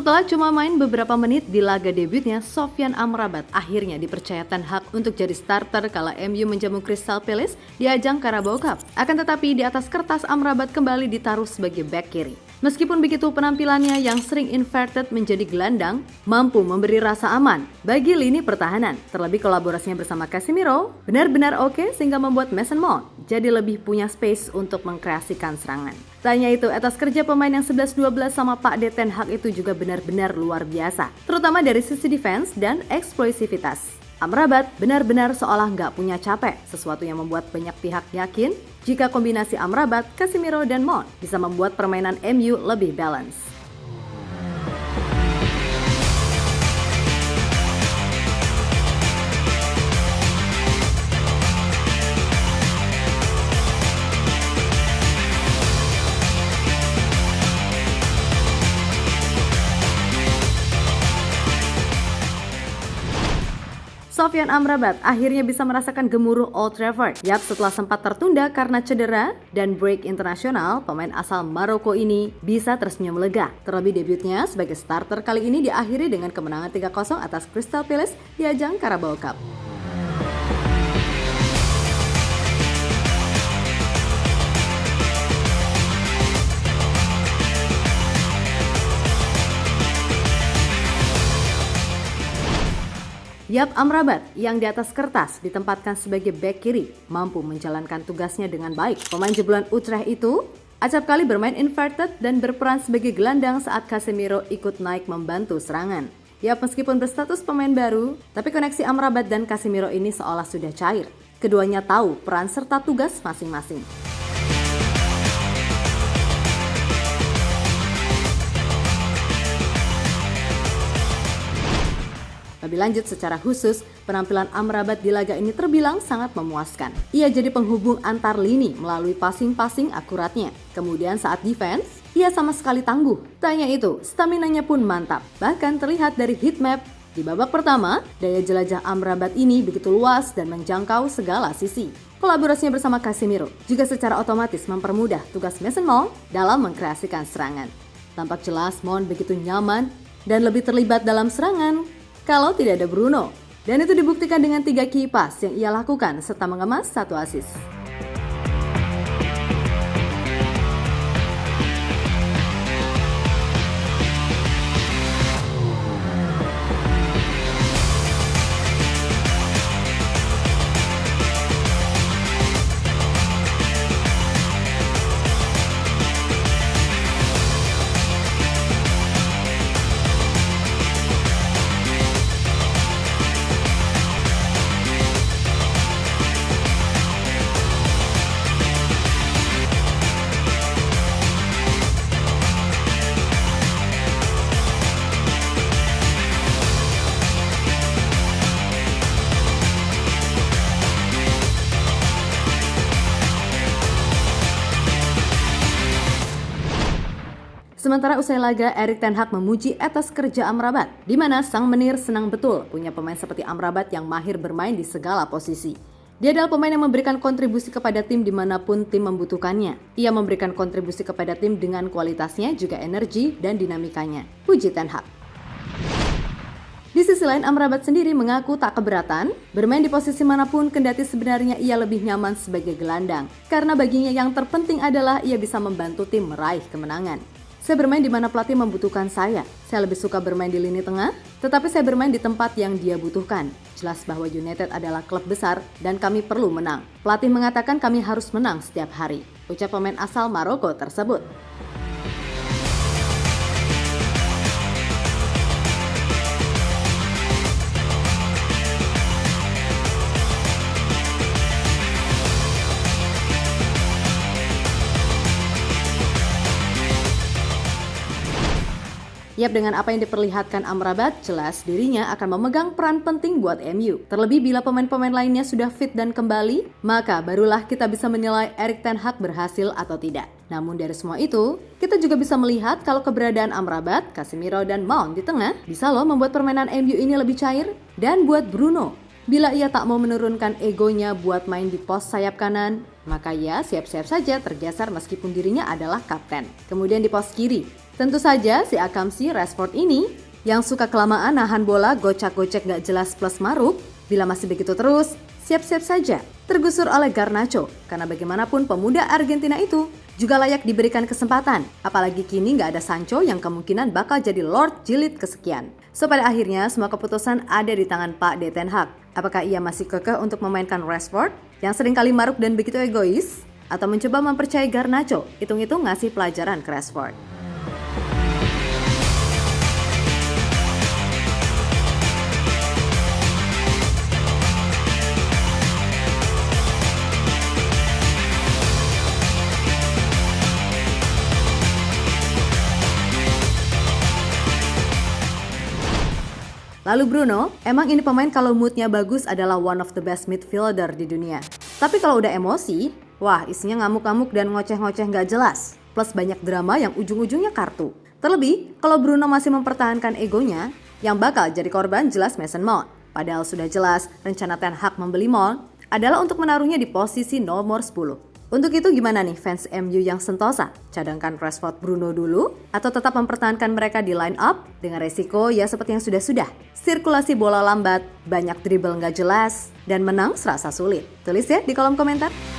Setelah cuma main beberapa menit di laga debutnya, Sofyan Amrabat akhirnya dipercaya Ten Hag untuk jadi starter kala MU menjamu Crystal Palace di ajang Carabao Cup. Akan tetapi di atas kertas Amrabat kembali ditaruh sebagai bek kiri. Meskipun begitu, penampilannya yang sering inverted menjadi gelandang mampu memberi rasa aman bagi lini pertahanan. Terlebih kolaborasinya bersama Casemiro benar-benar oke sehingga membuat Mason Mount jadi lebih punya space untuk mengkreasikan serangan. Tanya itu, atas kerja pemain yang 11-12 sama Pak De Ten Hag itu juga benar-benar luar biasa, terutama dari sisi defense dan eksplosivitas. Amrabat benar-benar seolah nggak punya capek, sesuatu yang membuat banyak pihak yakin jika kombinasi Amrabat, Casemiro, dan Mount bisa membuat permainan MU lebih balance. Sofyan Amrabat akhirnya bisa merasakan gemuruh Old Trafford. Setelah sempat tertunda karena cedera dan break internasional, pemain asal Maroko ini bisa tersenyum lega. Terlebih debutnya sebagai starter kali ini diakhiri dengan kemenangan 3-0 atas Crystal Palace di ajang Carabao Cup. Amrabat yang di atas kertas ditempatkan sebagai bek kiri mampu menjalankan tugasnya dengan baik. Pemain jebolan Utrecht itu acap kali bermain inverted dan berperan sebagai gelandang saat Casemiro ikut naik membantu serangan. Meskipun berstatus pemain baru, tapi koneksi Amrabat dan Casemiro ini seolah sudah cair. Keduanya tahu peran serta tugas masing-masing. Lebih lanjut, secara khusus, penampilan Amrabat di laga ini terbilang sangat memuaskan. Ia jadi penghubung antar lini melalui passing-passing akuratnya. Kemudian saat defense, ia sama sekali tangguh. Tanya itu, staminanya pun mantap. Bahkan terlihat dari heatmap. Di babak pertama, daya jelajah Amrabat ini begitu luas dan menjangkau segala sisi. Kolaborasinya bersama Casemiro juga secara otomatis mempermudah tugas Mason Mount dalam mengkreasikan serangan. Tampak jelas Mount begitu nyaman dan lebih terlibat dalam serangan kalau tidak ada Bruno. Dan itu dibuktikan dengan 3 key pass yang ia lakukan serta mengemas 1 assist. Sementara usai laga, Erik ten Hag memuji atas kerja Amrabat, di mana sang menir senang betul punya pemain seperti Amrabat yang mahir bermain di segala posisi. Dia adalah pemain yang memberikan kontribusi kepada tim dimanapun tim membutuhkannya. Ia memberikan kontribusi kepada tim dengan kualitasnya, juga energi dan dinamikanya. Puji ten Hag. Di sisi lain, Amrabat sendiri mengaku tak keberatan bermain di posisi manapun, kendati sebenarnya ia lebih nyaman sebagai gelandang. Karena baginya yang terpenting adalah ia bisa membantu tim meraih kemenangan. Saya bermain di mana pelatih membutuhkan saya. Saya lebih suka bermain di lini tengah, tetapi saya bermain di tempat yang dia butuhkan. Jelas bahwa United adalah klub besar dan kami perlu menang. Pelatih mengatakan kami harus menang setiap hari, ucap pemain asal Maroko tersebut. Dengan apa yang diperlihatkan Amrabat, jelas dirinya akan memegang peran penting buat MU. Terlebih bila pemain-pemain lainnya sudah fit dan kembali, maka barulah kita bisa menilai Erik ten Hag berhasil atau tidak. Namun dari semua itu, kita juga bisa melihat kalau keberadaan Amrabat, Casemiro, dan Mount di tengah bisa loh membuat permainan MU ini lebih cair. Dan buat Bruno, bila ia tak mau menurunkan egonya buat main di pos sayap kanan, maka ia siap-siap saja tergeser meskipun dirinya adalah kapten. Kemudian di pos kiri, Tentu saja si Akamsi Rashford ini yang suka kelamaan nahan bola gocek-gocek gak jelas plus maruk, bila masih begitu terus, siap-siap saja tergusur oleh Garnacho, karena bagaimanapun pemuda Argentina itu juga layak diberikan kesempatan, apalagi kini gak ada Sancho yang kemungkinan bakal jadi Lord Jilid kesekian. So pada akhirnya semua keputusan ada di tangan Pak Ten Hag. Apakah ia masih kekeh untuk memainkan Rashford yang seringkali maruk dan begitu egois? Atau mencoba mempercayai Garnacho, hitung-hitung ngasih pelajaran ke Rashford? Lalu Bruno, emang ini pemain kalau moodnya bagus adalah one of the best midfielder di dunia. Tapi kalau udah emosi, wah isinya ngamuk-ngamuk dan ngoceh-ngoceh gak jelas. Plus banyak drama yang ujung-ujungnya kartu. Terlebih, kalau Bruno masih mempertahankan egonya, yang bakal jadi korban jelas Mason Mount. Padahal sudah jelas rencana Ten Hag membeli Mount adalah untuk menaruhnya di posisi nomor 10. Untuk itu gimana nih fans MU yang sentosa? Cadangkan Rashford Bruno dulu? Atau tetap mempertahankan mereka di line up? Dengan resiko ya seperti yang sudah-sudah. Sirkulasi bola lambat, banyak dribble nggak jelas, dan menang serasa sulit. Tulis ya di kolom komentar.